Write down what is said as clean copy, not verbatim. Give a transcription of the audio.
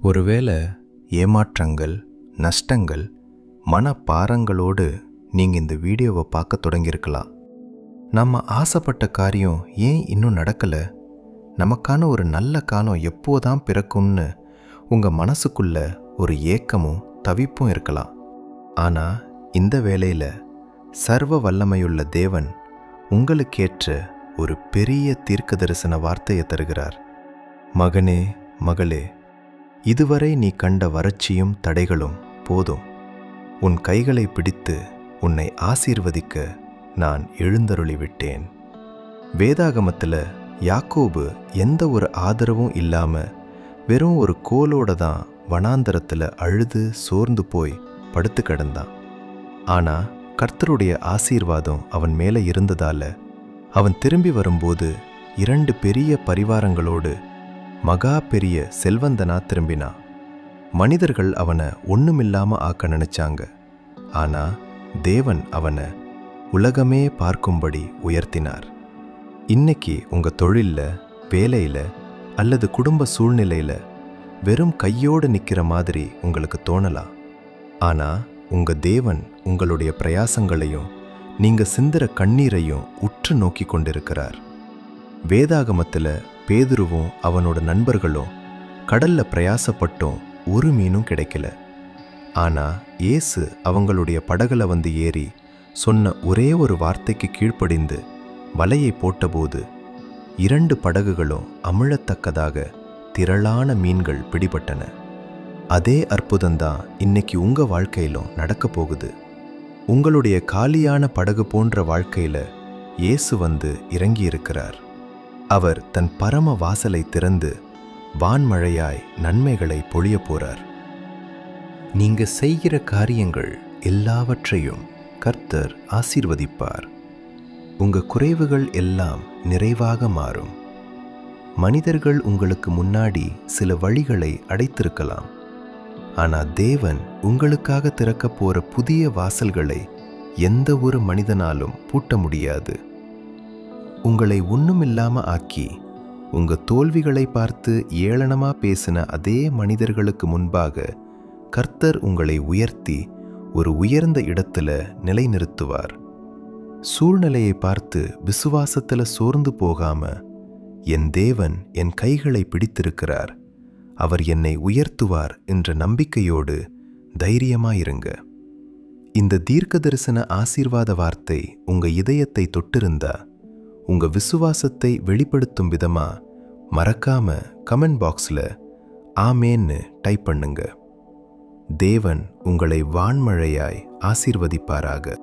ஒருவேளை ஏமாற்றங்கள், நஷ்டங்கள், மனப்பாரங்களோடு நீங்கள் இந்த வீடியோவை பார்க்க தொடங்கியிருக்கலாம். நம்ம ஆசைப்பட்ட காரியம் ஏன் இன்னும் நடக்கலை, நமக்கான ஒரு நல்ல காலம் எப்போதான் பிறக்கும்னு உங்கள் மனசுக்குள்ள ஒரு ஏக்கமும் தவிப்பும் இருக்கலாம். ஆனால் இந்த வேளையில் சர்வ வல்லமையுள்ள தேவன் உங்களுக்கேற்ற ஒரு பெரிய தீர்க்க தரிசன வார்த்தையை தருகிறார். மகனே, மகளே, இதுவரை நீ கண்ட வறட்சியும் தடைகளும் போதும். உன் கைகளை பிடித்து உன்னை ஆசீர்வதிக்க நான் எழுந்தருளிவிட்டேன். வேதாகமத்தில் யாக்கோபு எந்த ஒரு ஆதரவும் இல்லாமல் வெறும் ஒரு கோலோட தான் வனாந்தரத்தில் அழுது சோர்ந்து போய் படுத்து கிடந்தான். ஆனால் கர்த்தருடைய ஆசீர்வாதம் அவன் மேலே இருந்ததால் அவன் திரும்பி வரும்போது 2 பெரிய பரிவாரங்களோடு மகா பெரிய செல்வந்தனா திரும்பினான். மனிதர்கள் அவனை ஒண்ணுமில்லாம ஆக்க நினைச்சாங்க. ஆனா தேவன் அவனை உலகமே பார்க்கும்படி உயர்த்தினார். இன்னைக்கு உங்க தொழில்ல, வேலையில அல்லது குடும்ப சூழ்நிலையில வெறும் கையோடு நிக்கிற மாதிரி உங்களுக்கு தோணலாம். ஆனா உங்க தேவன் உங்களுடைய பிரயாசங்களையும் நீங்க சிந்துற கண்ணீரையும் உற்று நோக்கி கொண்டிருக்கிறார். வேதாகமத்தில் பேதுருவும் அவனோட நண்பர்களும் கடல்ல பிரயாசப்பட்டும் ஒரு மீனும் கிடைக்கல. ஆனா இயேசு அவங்களுடைய படகுல வந்து ஏறி சொன்ன ஒரே ஒரு வார்த்தைக்கு கீழ்ப்படிந்து வலையை போட்டபோது 2 படகுகளும் அமிழத்தக்கதாக திரளான மீன்கள் பிடிபட்டன. அதே அற்புதம்தான் இன்னைக்கு உங்க வாழ்க்கையிலும் நடக்க போகுது. உங்களுடைய காலியான படகு போன்ற வாழ்க்கையில இயேசு வந்து இறங்கி இருக்கிறார். அவர் தன் பரம வாசலை திறந்து வான்மழையாய் நன்மைகளை பொழிய போறார். நீங்க செய்கிற காரியங்கள் எல்லாவற்றையும் கர்த்தர் ஆசீர்வதிப்பார். உங்க குறைவுகள் எல்லாம் நிறைவாக மாறும். மனிதர்கள் உங்களுக்கு முன்னாடி சில வழிகளை அடைத்திருக்கலாம். ஆனா தேவன் உங்களுக்காக திறக்க போற புதிய வாசல்களை எந்த ஒரு மனிதனாலும் பூட்ட முடியாது. உங்களை ஒண்ணுமில்லாம ஆக்கி உங்க தோல்விகளை பார்த்து ஏளனமா பேசின அதே மனிதர்களுக்கு முன்பாக கர்த்தர் உங்களை உயர்த்தி ஒரு உயர்ந்த இடத்துல நிலைநிறுத்துவார். சூழ்நிலையை பார்த்து விசுவாசத்துல சோர்ந்து போகாம, என் தேவன் என் கைகளை பிடித்திருக்கிறார், அவர் என்னை உயர்த்துவார் என்ற நம்பிக்கையோடு தைரியமாயிருங்க. இந்த தீர்க்க தரிசன ஆசீர்வாத வார்த்தை உங்க இதயத்தை தொட்டிருந்தா உங்க விசுவாசத்தை வெளிப்படுத்தும் விதமா மறக்காம கமெண்ட் பாக்ஸ்ல ஆமேன்னு டைப் பண்ணுங்க. தேவன் உங்களை வான்மழையாய் ஆசீர்வதிப்பாராக.